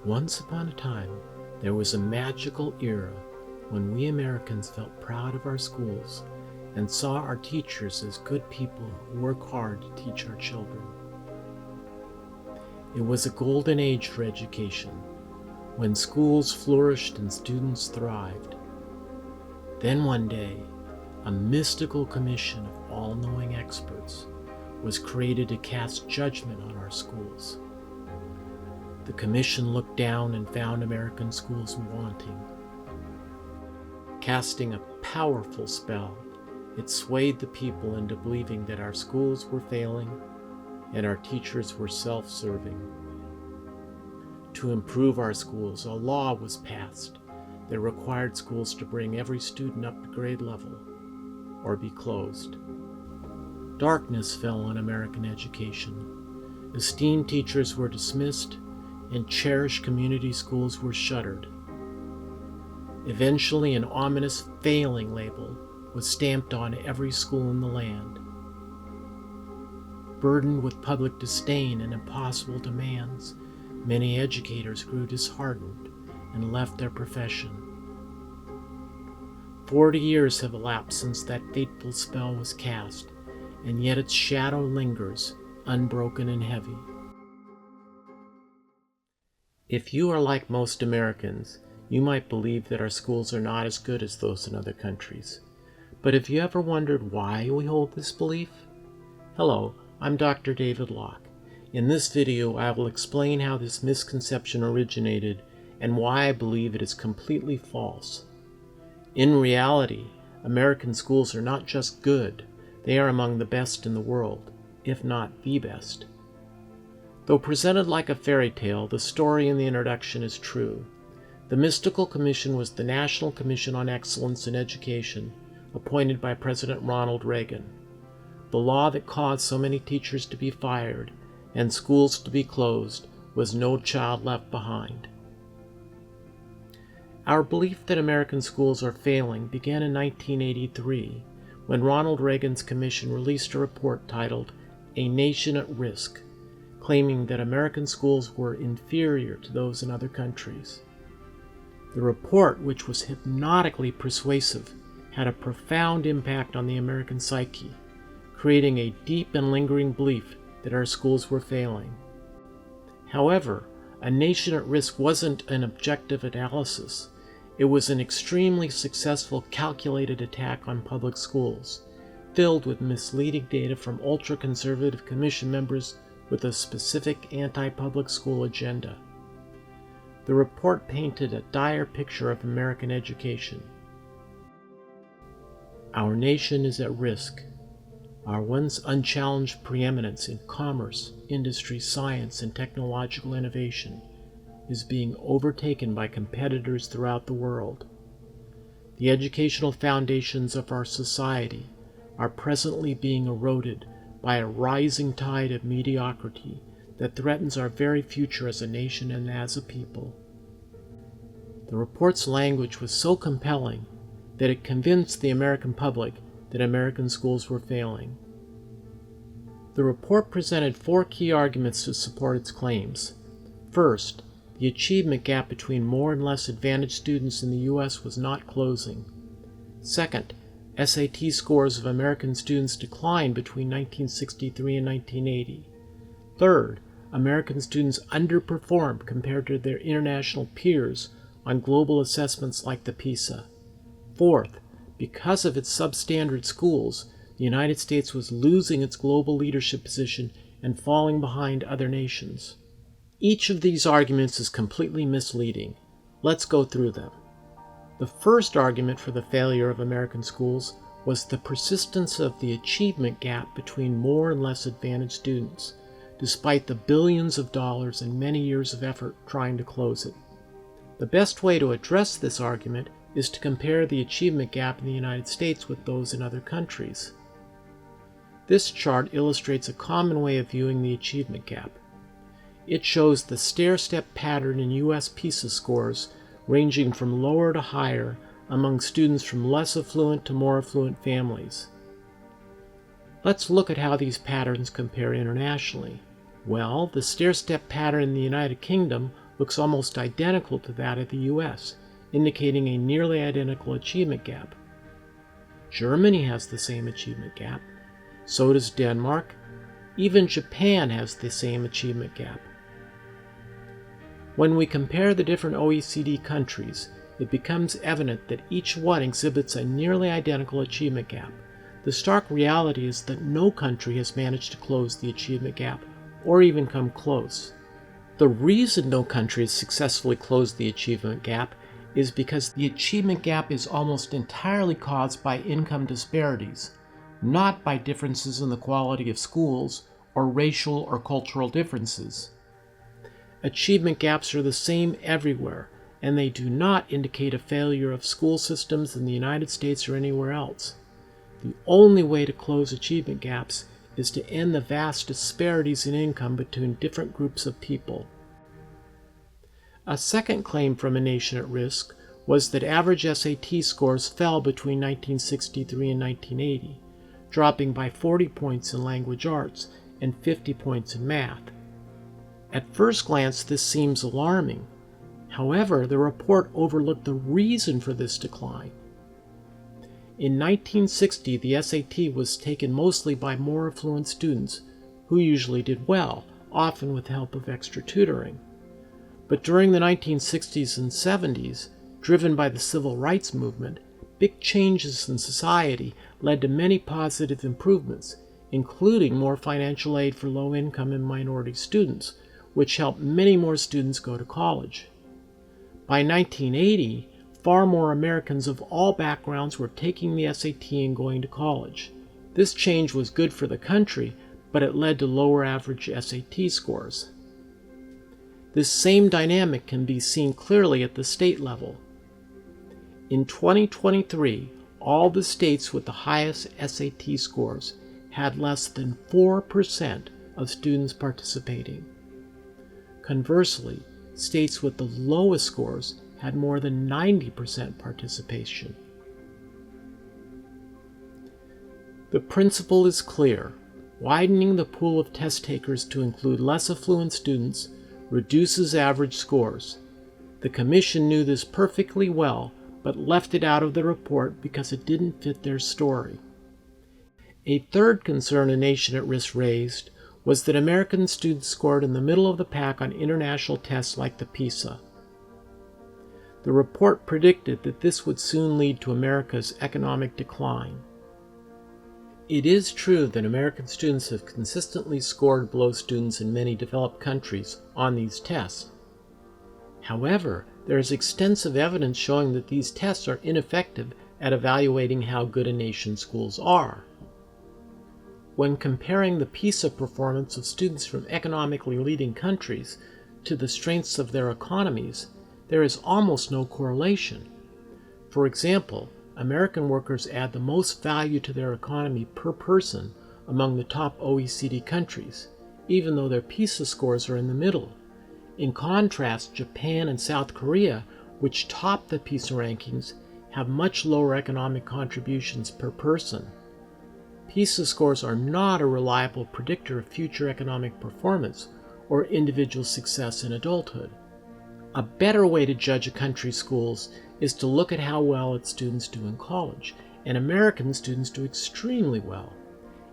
Once upon a time, there was a magical era when we Americans felt proud of our schools and saw our teachers as good people who work hard to teach our children. It was a golden age for education, when schools flourished and students thrived. Then one day, a mystical commission of all-knowing experts was created to cast judgment on our schools. The commission looked down and found American schools wanting. Casting a powerful spell, it swayed the people into believing that our schools were failing and our teachers were self-serving. To improve our schools, a law was passed that required schools to bring every student up to grade level or be closed. Darkness fell on American education. Esteemed teachers were dismissed and cherished community schools were shuttered. Eventually, an ominous failing label was stamped on every school in the land. Burdened with public disdain and impossible demands, many educators grew disheartened and left their profession. 40 years have elapsed since that fateful spell was cast, and yet its shadow lingers, unbroken and heavy. If you are like most Americans, you might believe that our schools are not as good as those in other countries. But have you ever wondered why we hold this belief? Hello, I'm Dr. David Locke. In this video, I will explain how this misconception originated and why I believe it is completely false. In reality, American schools are not just good, they are among the best in the world, if not the best. Though presented like a fairy tale, the story in the introduction is true. The Mystical Commission was the National Commission on Excellence in Education, appointed by President Ronald Reagan. The law that caused so many teachers to be fired and schools to be closed was No Child Left Behind. Our belief that American schools are failing began in 1983, when Ronald Reagan's commission released a report titled A Nation at Risk, claiming that American schools were inferior to those in other countries. The report, which was hypnotically persuasive, had a profound impact on the American psyche, creating a deep and lingering belief that our schools were failing. However, A Nation at Risk wasn't an objective analysis. It was an extremely successful calculated attack on public schools, filled with misleading data from ultra-conservative commission members with a specific anti-public school agenda. The report painted a dire picture of American education. Our nation is at risk. Our once unchallenged preeminence in commerce, industry, science, and technological innovation is being overtaken by competitors throughout the world. The educational foundations of our society are presently being eroded by a rising tide of mediocrity that threatens our very future as a nation and as a people. The report's language was so compelling that it convinced the American public that American schools were failing. The report presented 4 key arguments to support its claims. First, the achievement gap between more and less advantaged students in the U.S. was not closing. Second, SAT scores of American students declined between 1963 and 1980. Third, American students underperformed compared to their international peers on global assessments like the PISA. Fourth, because of its substandard schools, the United States was losing its global leadership position and falling behind other nations. Each of these arguments is completely misleading. Let's go through them. The first argument for the failure of American schools was the persistence of the achievement gap between more and less advantaged students, despite the billions of dollars and many years of effort trying to close it. The best way to address this argument is to compare the achievement gap in the United States with those in other countries. This chart illustrates a common way of viewing the achievement gap. It shows the stair-step pattern in U.S. PISA scores ranging from lower to higher among students from less affluent to more affluent families. Let's look at how these patterns compare internationally. Well, the stair-step pattern in the United Kingdom looks almost identical to that of the US, indicating a nearly identical achievement gap. Germany has the same achievement gap. So does Denmark. Even Japan has the same achievement gap. When we compare the different OECD countries, it becomes evident that each one exhibits a nearly identical achievement gap. The stark reality is that no country has managed to close the achievement gap, or even come close. The reason no country has successfully closed the achievement gap is because the achievement gap is almost entirely caused by income disparities, not by differences in the quality of schools or racial or cultural differences. Achievement gaps are the same everywhere, and they do not indicate a failure of school systems in the United States or anywhere else. The only way to close achievement gaps is to end the vast disparities in income between different groups of people. A second claim from A Nation at Risk was that average SAT scores fell between 1963 and 1980, dropping by 40 points in language arts and 50 points in math. At first glance, this seems alarming. However, the report overlooked the reason for this decline. In 1960, the SAT was taken mostly by more affluent students, who usually did well, often with the help of extra tutoring. But during the 1960s and 70s, driven by the civil rights movement, big changes in society led to many positive improvements, including more financial aid for low-income and minority students, which helped many more students go to college. By 1980, far more Americans of all backgrounds were taking the SAT and going to college. This change was good for the country, but it led to lower average SAT scores. This same dynamic can be seen clearly at the state level. In 2023, all the states with the highest SAT scores had less than 4% of students participating. Conversely, states with the lowest scores had more than 90% participation. The principle is clear. Widening the pool of test takers to include less affluent students reduces average scores. The Commission knew this perfectly well, but left it out of the report because it didn't fit their story. A third concern A Nation at Risk raised was that American students scored in the middle of the pack on international tests like the PISA. The report predicted that this would soon lead to America's economic decline. It is true that American students have consistently scored below students in many developed countries on these tests. However, there is extensive evidence showing that these tests are ineffective at evaluating how good a nation's schools are. When comparing the PISA performance of students from economically leading countries to the strengths of their economies, there is almost no correlation. For example, American workers add the most value to their economy per person among the top OECD countries, even though their PISA scores are in the middle. In contrast, Japan and South Korea, which top the PISA rankings, have much lower economic contributions per person. PISA scores are not a reliable predictor of future economic performance or individual success in adulthood. A better way to judge a country's schools is to look at how well its students do in college, and American students do extremely well.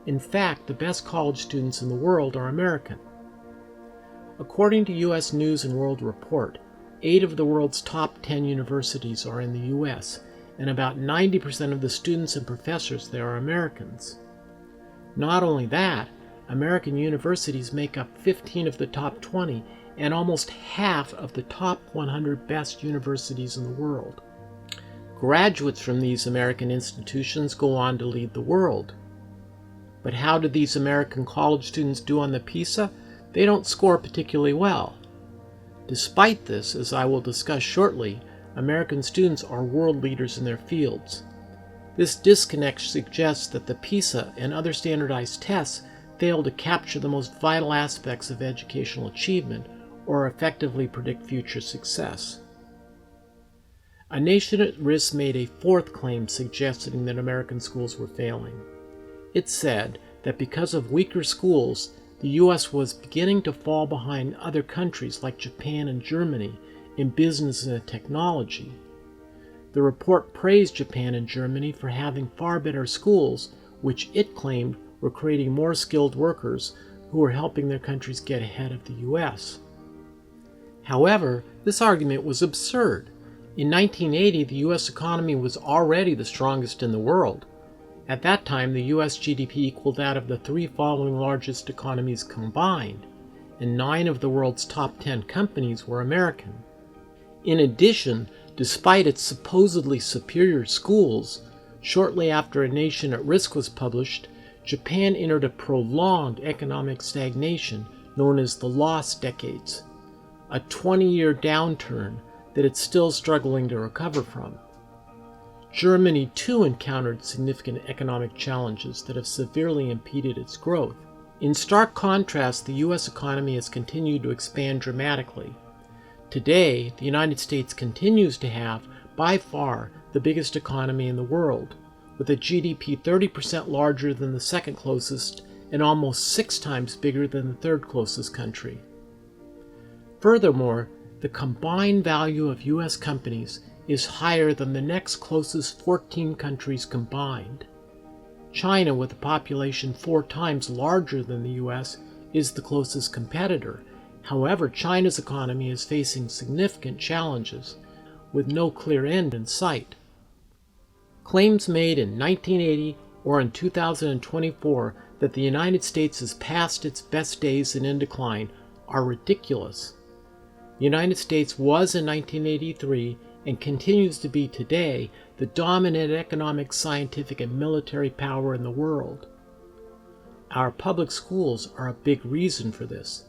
In fact, the best college students in the world are American. According to U.S. News and World Report, 8 of the world's top 10 universities are in the U.S., and about 90% of the students and professors there are Americans. Not only that, American universities make up 15 of the top 20 and almost half of the top 100 best universities in the world. Graduates from these American institutions go on to lead the world. But how do these American college students do on the PISA? They don't score particularly well. Despite this, as I will discuss shortly, American students are world leaders in their fields. This disconnect suggests that the PISA and other standardized tests fail to capture the most vital aspects of educational achievement or effectively predict future success. A Nation at Risk made a fourth claim suggesting that American schools were failing. It said that because of weaker schools, the U.S. was beginning to fall behind other countries like Japan and Germany in business and technology. The report praised Japan and Germany for having far better schools, which it claimed were creating more skilled workers who were helping their countries get ahead of the U.S. However, this argument was absurd. In 1980, the U.S. economy was already the strongest in the world. At that time, the U.S. GDP equaled that of the three following largest economies combined, and 9 of the world's top 10 companies were American. In addition, despite its supposedly superior schools, shortly after A Nation at Risk was published, Japan entered a prolonged economic stagnation known as the Lost Decades, a 20-year downturn that it's still struggling to recover from. Germany too encountered significant economic challenges that have severely impeded its growth. In stark contrast, the U.S. economy has continued to expand dramatically. Today, the United States continues to have, by far, the biggest economy in the world, with a GDP 30% larger than the second closest and almost 6 times bigger than the third closest country. Furthermore, the combined value of U.S. companies is higher than the next closest 14 countries combined. China, with a population 4 times larger than the U.S., is the closest competitor. However, China's economy is facing significant challenges, with no clear end in sight. Claims made in 1980 or in 2024 that the United States has passed its best days and in decline are ridiculous. The United States was in 1983 and continues to be today the dominant economic, scientific, and military power in the world. Our public schools are a big reason for this.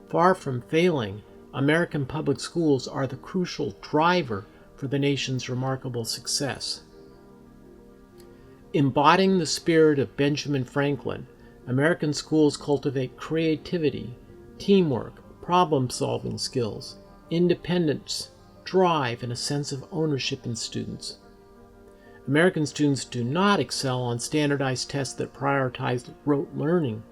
Far from failing, American public schools are the crucial driver for the nation's remarkable success. Embodying the spirit of Benjamin Franklin, American schools cultivate creativity, teamwork, problem-solving skills, independence, drive, and a sense of ownership in students. American students do not excel on standardized tests that prioritize rote learning,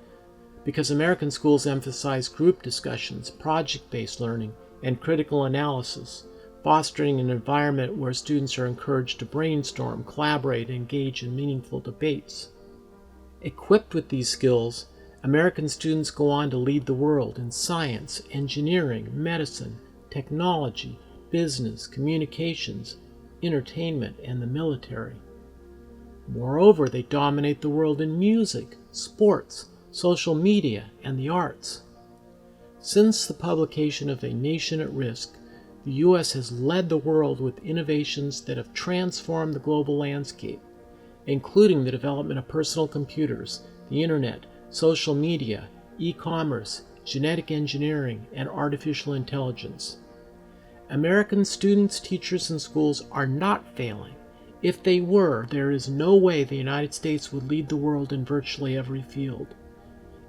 because American schools emphasize group discussions, project-based learning, and critical analysis, fostering an environment where students are encouraged to brainstorm, collaborate, and engage in meaningful debates. Equipped with these skills, American students go on to lead the world in science, engineering, medicine, technology, business, communications, entertainment, and the military. Moreover, they dominate the world in music, sports, social media, and the arts. Since the publication of A Nation at Risk, the U.S. has led the world with innovations that have transformed the global landscape, including the development of personal computers, the internet, social media, e-commerce, genetic engineering, and artificial intelligence. American students, teachers, and schools are not failing. If they were, there is no way the United States would lead the world in virtually every field.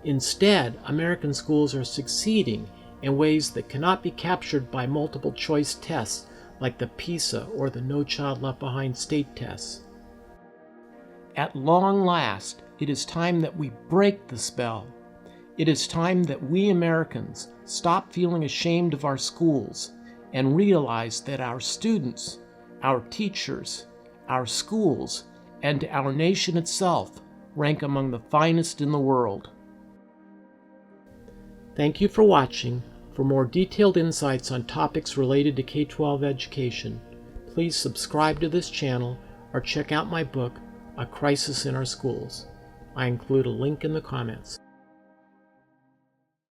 Instead, American schools are succeeding in ways that cannot be captured by multiple choice tests like the PISA or the No Child Left Behind state tests. At long last, it is time that we break the spell. It is time that we Americans stop feeling ashamed of our schools and realize that our students, our teachers, our schools, and our nation itself rank among the finest in the world. Thank you for watching. For more detailed insights on topics related to K-12 education, please subscribe to this channel or check out my book, A Crisis in Our Schools. I include a link in the comments.